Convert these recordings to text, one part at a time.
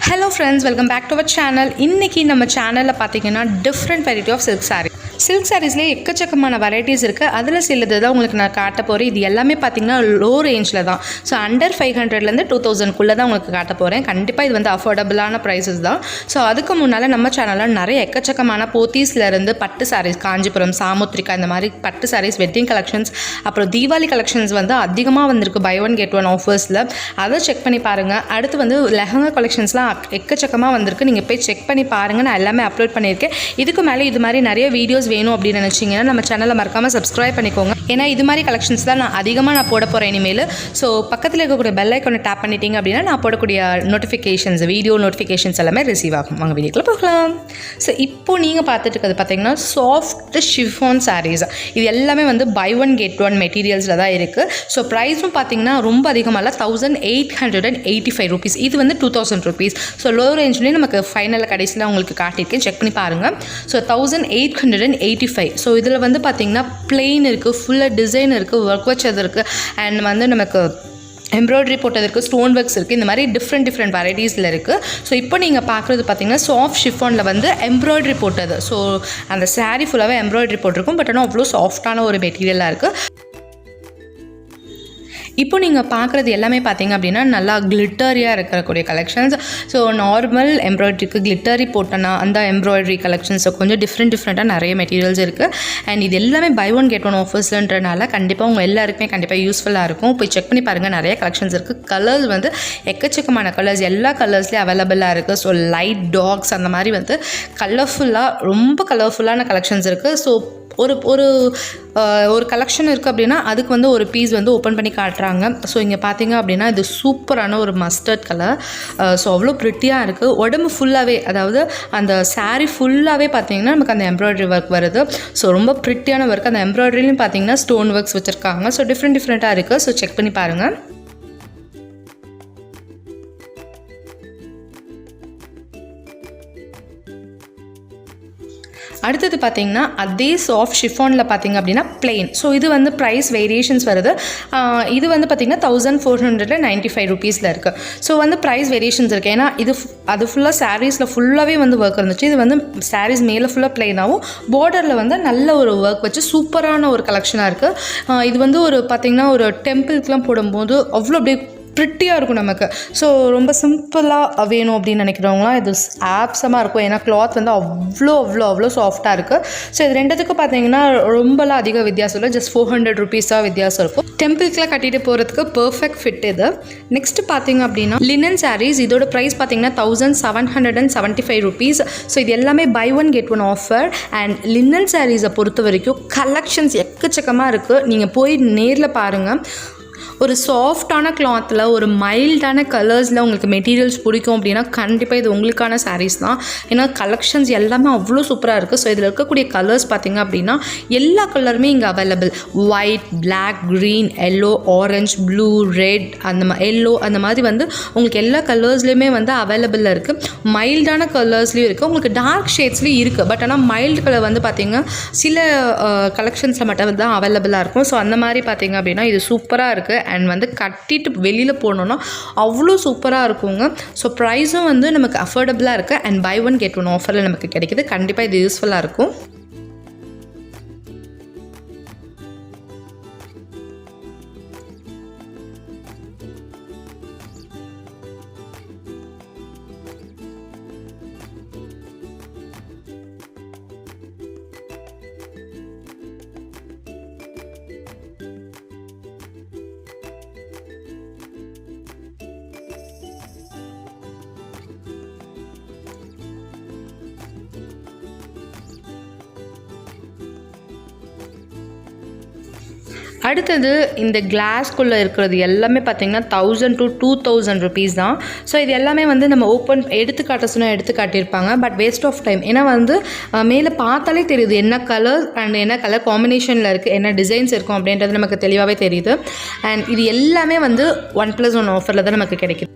Hello friends, welcome back to our channel. இன்னைக்கு நம்ம சேனல்ல பாத்தீங்கன்னா different variety of silk saree. Silk sareesல எக்கச்சக்கமான varieties இருக்கு. அதுல சிலது தான் உங்களுக்கு நான் காட்ட போறேன். இது எல்லாமே பாத்தீங்கன்னா low rangeல தான். So under 500 ல இருந்து 2000 குள்ள தான் உங்களுக்கு காட்ட போறேன். கண்டிப்பா இது வந்து affordable-ஆன prices தான். So அதுக்கு முன்னால நம்ம சேனல்ல நிறைய எக்கச்சக்கமான போத்தீஸ்ல இருந்து பட்டு sarees, காஞ்சிபுரம், சாமுத்ரிகா இந்த மாதிரி பட்டு sarees, wedding collections, அப்புறம் தீபாவளி collections வந்து அதிகமா வந்திருக்கு buy one get one offers-ல. அதை செக் பண்ணி பாருங்க. அடுத்து வந்து லெஹங்கா collections-லாம் எக்கச்சக்கமா வந்திருக்கு. நீங்க போய் செக் பண்ணி பாருங்க. நான் எல்லாமே அப்லோட் பண்ணியிருக்கேன். இதுக்கு மேலே இது மாதிரி நிறைய வீடியோஸ் வேணும் அப்படின்னு நினைச்சீங்கன்னா நம்ம சேனலை மறக்காம சப்ஸ்கிரைப் பண்ணிக்கோங்க. ஏன்னா இது மாதிரி கலெக்ஷன்ஸ் தான் நான் அதிகமாக போட போகிறேன் இனிமேல். ஸோ பக்கத்தில் இருக்கக்கூடிய பெல் ஐக்கானை டேப் பண்ணிட்டீங்க அப்படின்னா நான் போடக்கூடிய நோட்டிஃபிகேஷன்ஸ், வீடியோ நோட்டிஃபிகேஷன்ஸ் எல்லாமே ரிசீவ் ஆகும். வாங்க வீடியோக்குள்ள போகலாம். ஸோ இப்போ நீங்கள் பார்த்துட்டு இருக்கிறது பார்த்தீங்கன்னா சாஃப்ட் ஷிஃபான் சாரீஸ். இது எல்லாமே வந்து பை ஒன் கெட் ஒன் மெட்டீரியல்ஸில் தான் இருக்குது. ஸோ ப்ரைஸும் பார்த்தீங்கன்னா ரொம்ப அதிகமாக 1885 rupees. இது வந்து 2000 rupees. ஸோ லோ ரேஞ்ச்லேயும் நமக்கு ஃபைனலில் கடைசியில் உங்களுக்கு காட்டியிருக்கேன், செக் பண்ணி பாருங்கள். ஸோ 1885. ஸோ இதில் வந்து பார்த்தீங்கன்னா பிளெயின் இருக்குது, ஃபுல்லாக டிசைன் இருக்குது, ஒர்க் வச்சது இருக்குது, அண்ட் வந்து நமக்கு எம்ப்ராய்டரி போட்டது இருக்குது, ஸ்டோன் ஒர்க்ஸ் இருக்குது. இந்த மாதிரி டிஃப்ரெண்ட் வெரைட்டிஸில் இருக்குது. ஸோ இப்போ நீங்கள் பார்க்குறது பார்த்தீங்கன்னா சாஃப்ட் ஷிஃபானில் வந்து எம்ப்ராய்டரி போட்டது. ஸோ அந்த சாரீ ஃபுல்லாகவே எம்ப்ராய்டரி போட்டிருக்கும். பட் ஆனால் அவ்வளோ சாஃப்டான ஒரு மெட்டீரியலாக இருக்குது. இப்போ நீங்கள் பார்க்குறது எல்லாமே பார்த்தீங்க அப்படின்னா நல்லா கிளிட்டரியாக இருக்கக்கூடிய கலெக்ஷன்ஸ். ஸோ நார்மல் எம்ப்ராய்டரிக்கு கிளிட்டரி போட்டோன்னா அந்த எம்ப்ராய்டரி கலெக்ஷன்ஸ் கொஞ்சம் டிஃப்ரெண்ட்டாக நிறைய மெட்டீரியல்ஸ் இருக்குது. அண்ட் இது எல்லாமே பை ஒன் கெட் ஒன் ஆஃபர்ஸ்ன்றனால கண்டிப்பாக உங்கள் எல்லாருக்குமே கண்டிப்பாக யூஸ்ஃபுல்லாக இருக்கும். போய் செக் பண்ணி பாருங்கள், நிறைய கலெக்ஷன்ஸ் இருக்குது. கலர்ஸ் வந்து எக்கச்சக்கமான கலர்ஸ், எல்லா கலர்ஸ்லேயும் அவைலபிளாக இருக்குது. ஸோ லைட் டார்க்ஸ் அந்த மாதிரி வந்து ரொம்ப கலர்ஃபுல்லான கலெக்ஷன்ஸ் இருக்குது. ஸோ ஒரு கலெக்ஷன் இருக்குது அப்படின்னா அதுக்கு வந்து ஒரு பீஸ் வந்து ஓப்பன் பண்ணி காட்டுறாங்க. ஸோ இங்கே பார்த்தீங்க அப்படின்னா இது சூப்பரான ஒரு மஸ்டர்ட் கலர். ஸோ அவ்வளோ ப்ரிட்டியாக இருக்குது. உடம்பு ஃபுல்லாகவே, அதாவது அந்த சாரீ ஃபுல்லாகவே பார்த்தீங்கன்னா நமக்கு அந்த எம்ப்ராய்டரி ஒர்க் வருது. ஸோ ரொம்ப ப்ரிட்டியான ஒர்க். அந்த எம்ப்ராய்டரிலையும் பார்த்தீங்கன்னா ஸ்டோன் ஒர்க்ஸ் வச்சுருக்காங்க. ஸோ டிஃப்ரெண்ட்டாக இருக்குது. ஸோ செக் பண்ணி பாருங்கள். அடுத்தது பார்த்தீங்கன்னா அதே சாஃப்ட் ஷிஃபானில் பார்த்தீங்க அப்படின்னா பிளெயின். ஸோ இது வந்து ப்ரைஸ் வேரியேஷன்ஸ் வருது. இது வந்து பார்த்தீங்கன்னா 1495 rupeesல இருக்குது. ஸோ வந்து ப்ரைஸ் வேரியேஷன்ஸ் இருக்குது. ஏன்னா அது ஃபுல்லாக சாரீஸில் ஃபுல்லாகவே வந்து ஒர்க் இருந்துச்சு. இது வந்து சாரீஸ் மேலே ஃபுல்லாக பிளெயினாகவும் பார்டரில் வந்து நல்ல ஒரு ஒர்க் வச்சு சூப்பரான ஒரு கலெக்ஷனாக இருக்குது. இது வந்து ஒரு பார்த்தீங்கன்னா ஒரு டெம்பிளுக்கெலாம் போடும்போது அவ்வளோ அப்படியே ப்ரிட்டியாக இருக்கும் நமக்கு. ஸோ ரொம்ப சிம்பிளாக வேணும் அப்படின்னு நினைக்கிறவங்களாம் இது ஆப்சமாக இருக்கும். ஏன்னா கிளாத் வந்து அவ்வளோ சாஃப்டாக இருக்குது. ஸோ இது ரெண்டுத்துக்கும் பார்த்தீங்கன்னா ரொம்பலாம் அதிக வித்தியாசம் இல்லை. ஜஸ்ட் 400 rupees வித்தியாசம் இருக்கும். டெம்பிளுக்குலாம் கட்டிட்டு போகிறதுக்கு பர்ஃபெக்ட் ஃபிட் இது. நெக்ஸ்ட் பார்த்தீங்க அப்படின்னா லினன் சாரீஸ். இதோட ப்ரைஸ் பார்த்தீங்கன்னா 1775 rupees. ஸோ இது எல்லாமே buy one get one offer. And linen சாரீஸை பொறுத்த வரைக்கும் கலெக்ஷன்ஸ் எக்கச்சக்கமாக இருக்குது. நீங்கள் போய் நேரில் பாருங்கள். ஒரு சாஃப்டான கிளாத்தில் ஒரு மைல்டான கலர்ஸில் உங்களுக்கு மெட்டீரியல்ஸ் பிடிக்கும் அப்படின்னா கண்டிப்பாக இது உங்களுக்கான சாரீஸ் தான். ஏன்னா கலெக்ஷன்ஸ் எல்லாமே அவ்வளோ சூப்பராக இருக்குது. ஸோ இதில் இருக்கக்கூடிய கலர்ஸ் பார்த்திங்க அப்படின்னா எல்லா கலருமே இங்கே available. White, black, green, yellow, orange, blue, red, yellow அந்த மாதிரி வந்து உங்களுக்கு எல்லா கலர்ஸ்லேயுமே வந்து அவைலபிளில் இருக்குது. மைல்டான கலர்ஸ்லேயும் இருக்குது, உங்களுக்கு டார்க் ஷேட்ஸ்லேயும் இருக்குது. பட் ஆனால் மைல்டு கலர் வந்து பார்த்திங்கன்னா சில கலெக்ஷன்ஸில் மட்டும் தான் அவைலபிளாக இருக்கும். ஸோ அந்த மாதிரி பார்த்திங்க அப்படின்னா இது சூப்பராக இருக்குது. அண்ட் வந்து கட்டிட்டு வெளியில் போனோன்னா அவ்வளோ சூப்பராக இருக்குங்க. ஸோ ப்ரைஸும் வந்து நமக்கு அஃபோர்டபுளாக இருக்குது. And buy one get one ஆஃபரில் நமக்கு கிடைக்கிது. கண்டிப்பாக இது யூஸ்ஃபுல்லாக இருக்கும். அடுத்தது இந்த கிளாஸ்குள்ளே இருக்கிறது எல்லாமே பார்த்திங்கன்னா 1000 to 2000 rupees தான். ஸோ இது எல்லாமே வந்து நம்ம ஓப்பன் எடுத்து காட்ட சொன்னால் எடுத்து காட்டியிருப்பாங்க. But waste of time. ஏன்னா வந்து மேலே பார்த்தாலே தெரியுது என்ன கலர் அண்ட் என்ன கலர் காம்பினேஷனில் இருக்குது, என்ன டிசைன்ஸ் இருக்கும் அப்படின்றது நமக்கு தெளிவாகவே தெரியுது. அண்ட் இது எல்லாமே வந்து 1+1 ஆஃபரில் தான் நமக்கு கிடைக்குது.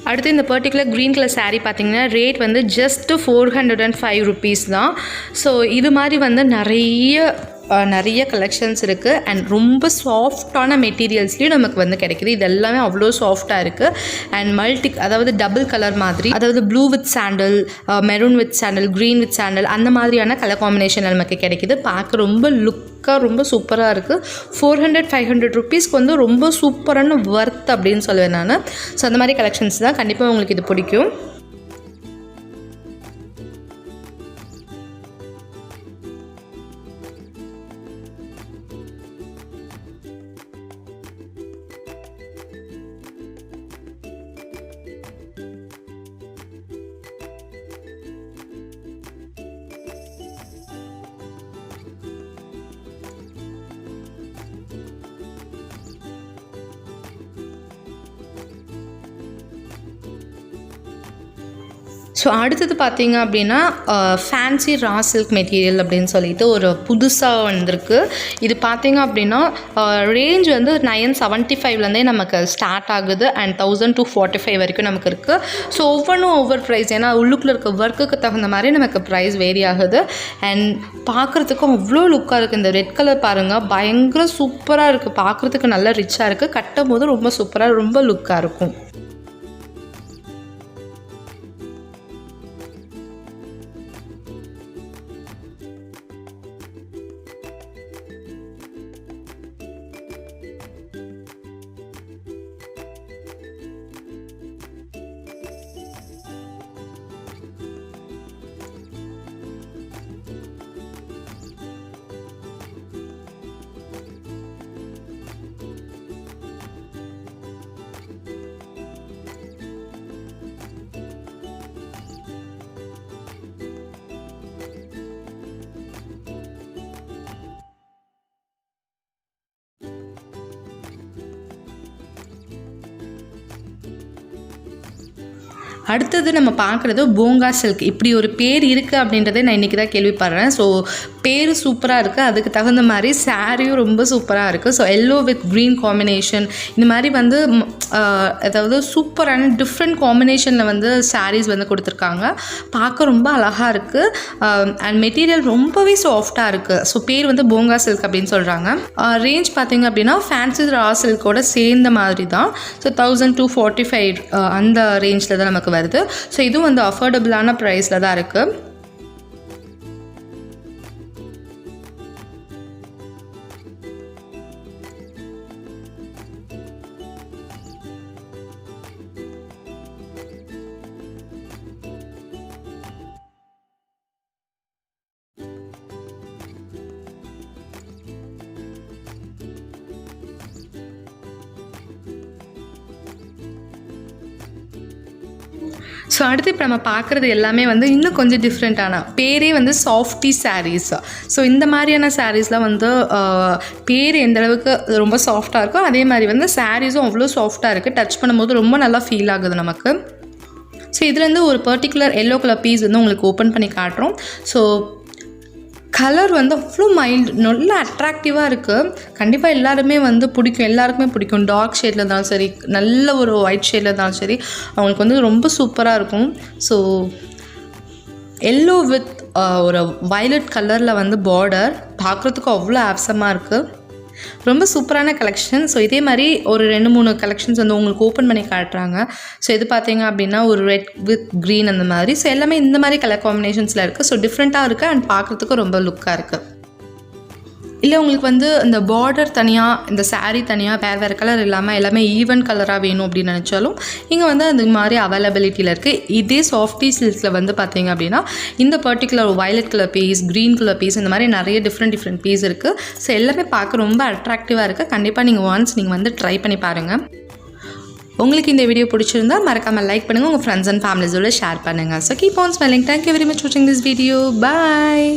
அடுத்து இந்த பர்டிகுலர் க்ரீன் கலர் saree பார்த்தீங்கன்னா ரேட் வந்து ஜஸ்ட் 405 rupees தான். ஸோ இது மாதிரி வந்து நிறைய கலெக்ஷன்ஸ் இருக்குது அண்ட் ரொம்ப சாஃப்டான மெட்டீரியல்ஸ்லேயும் நமக்கு வந்து கிடைக்குது. இது எல்லாமே அவ்வளோ சாஃப்டாக இருக்குது அண்ட் அதாவது டபுள் கலர் மாதிரி, அதாவது blue with sandal, maroon with sandal, green with sandal, அந்த மாதிரியான கலர் காம்பினேஷன் நமக்கு கிடைக்குது. பார்க்க ரொம்ப ரொம்ப சூப்பராக இருக்குது. 400-500 rupeesக்கு வந்து ரொம்ப சூப்பரான ஒர்த் அப்படின்னு சொல்லுவேன் நான். ஸோ அந்த மாதிரி கலெக்ஷன்ஸ் தான். கண்டிப்பாக உங்களுக்கு இது பிடிக்கும். ஸோ அடுத்தது பார்த்தீங்க அப்படின்னா ஃபேன்சி ரா சில்க் மெட்டீரியல் அப்படின்னு சொல்லிட்டு ஒரு புதுசாக வந்திருக்கு. இது பார்த்தீங்க அப்படின்னா ரேஞ்ச் வந்து 975லேருந்தே நமக்கு ஸ்டார்ட் ஆகுது அண்ட் 1245 வரைக்கும் நமக்கு இருக்குது. ஸோ ஒவ்வொன்றும் ஒவ்வொரு ப்ரைஸ், ஏன்னா உள்ளுக்குள்ளே இருக்க ஒர்க்குக்கு தகுந்த மாதிரி நமக்கு ப்ரைஸ் வேரி ஆகுது அண்ட் பார்க்குறதுக்கும் அவ்வளோ லுக்காக இருக்குது. இந்த ரெட் கலர் பாருங்கள், பயங்கர சூப்பராக இருக்குது. பார்க்குறதுக்கு நல்லா ரிச்சாக இருக்குது, கட்டும் போது ரொம்ப சூப்பராக ரொம்ப லுக்காக இருக்கும். அடுத்தது நம்ம பார்க்குறது போங்கா சில்க். இப்படி ஒரு பேர் இருக்குது அப்படின்றதே நான் இன்றைக்கி தான் கேள்விப்படுறேன். ஸோ பேர் சூப்பராக இருக்குது, அதுக்கு தகுந்த மாதிரி சாரியும் ரொம்ப சூப்பராக இருக்குது. So yellow with green combination, இந்த மாதிரி வந்து அதாவது சூப்பரான டிஃப்ரெண்ட் காம்பினேஷனில் வந்து சாரீஸ் வந்து கொடுத்துருக்காங்க. பார்க்க ரொம்ப அழகாக இருக்குது அண்ட் மெட்டீரியல் ரொம்பவே சாஃப்டாக இருக்குது. ஸோ பேர் வந்து போங்கா சில்க் அப்படின்னு சொல்கிறாங்க. ரேஞ்ச் பார்த்திங்க அப்படின்னா ஃபேன்சி ரா சில்கோட சேர்ந்த மாதிரி தான். ஸோ 1245 அந்த ரேஞ்சில் தான் நமக்கு வருது. ஸோ இதுவும் வந்து அஃபோர்டபுளான ப்ரைஸில் தான் இருக்குது. ஸோ அடுத்து இப்போ நம்ம பார்க்குறது எல்லாமே வந்து இன்னும் கொஞ்சம் டிஃப்ரெண்ட்டான பேரே வந்து சாஃப்டி சாரீஸ். ஸோ இந்த மாதிரியான சாரீஸ்லாம் வந்து பேர் எந்த அளவுக்கு ரொம்ப சாஃப்டாக இருக்கோ அதே மாதிரி வந்து சாரீஸும் அவ்வளோ சாஃப்டாக இருக்குது. டச் பண்ணும்போது ரொம்ப நல்லா ஃபீல் ஆகுது நமக்கு. ஸோ இதுலேருந்து ஒரு பர்டிகுலர் எல்லோ கலர் பீஸ் வந்து உங்களுக்கு ஓப்பன் பண்ணி காட்டுறோம். ஸோ கலர் வந்து அவ்வளோ மைல்டு, நல்லா அட்ராக்டிவாக இருக்குது. கண்டிப்பாக எல்லாருக்குமே பிடிக்கும். டார்க் ஷேடில் இருந்தாலும் சரி, நல்ல ஒரு ஒயிட் ஷேடில் இருந்தாலும் சரி, அவங்களுக்கு வந்து ரொம்ப சூப்பராக இருக்கும். ஸோ எல்லோ வித் ஒரு வயலட் கலரில் வந்து பார்டர் பார்க்குறதுக்கு அவ்வளோ ஆப்சமாக இருக்குது. ரொம்ப சூப்பரான கலெக்ஷன். ஸோ இதே மாதிரி ஒரு 2-3 கலெக்ஷன்ஸ் வந்து உங்களுக்கு ஓப்பன் பண்ணி காட்டுறாங்க. ஸோ இது பார்த்தீங்க அப்படின்னா ஒரு ரெட் வித் க்ரீன் அந்த மாதிரி. ஸோ எல்லாமே இந்த மாதிரி கலர் காம்பினேஷன்ஸில் இருக்குது. ஸோ டிஃப்ரெண்ட்டாக இருக்குது அண்ட் பார்க்குறதுக்கு ரொம்ப லுக்காக இருக்குது. இல்லை உங்களுக்கு வந்து இந்த பார்டர் தனியாக, இந்த சாரீ தனியாக வேறு கலர் இல்லாமல் எல்லாமே ஈவன் கலராக வேணும் அப்படின்னு நினச்சாலும் இங்கே வந்து அந்த மாதிரி அவைலபிலிட்டியில் இருக்குது. இதே சாஃப்டி சில்கில் வந்து பார்த்தீங்க அப்படின்னா இந்த particular violet colour piece, green colour piece, இந்த மாதிரி நிறைய டிஃப்ரெண்ட் பீஸ் இருக்குது. ஸோ எல்லாமே பார்க்க ரொம்ப அட்ராக்டிவாக இருக்குது. கண்டிப்பாக நீங்கள் வந்து ட்ரை பண்ணி பாருங்கள். உங்களுக்கு இந்த வீடியோ பிடிச்சிருந்தா மறக்காமல் லைக் பண்ணுங்கள், உங்கள் ஃப்ரெண்ட்ஸ் அண்ட் ஃபேமிலிஸோட ஷேர் பண்ணுங்கள். So keep on smiling. Thank you very much வாட்சிங் திஸ் வீடியோ. பாய்.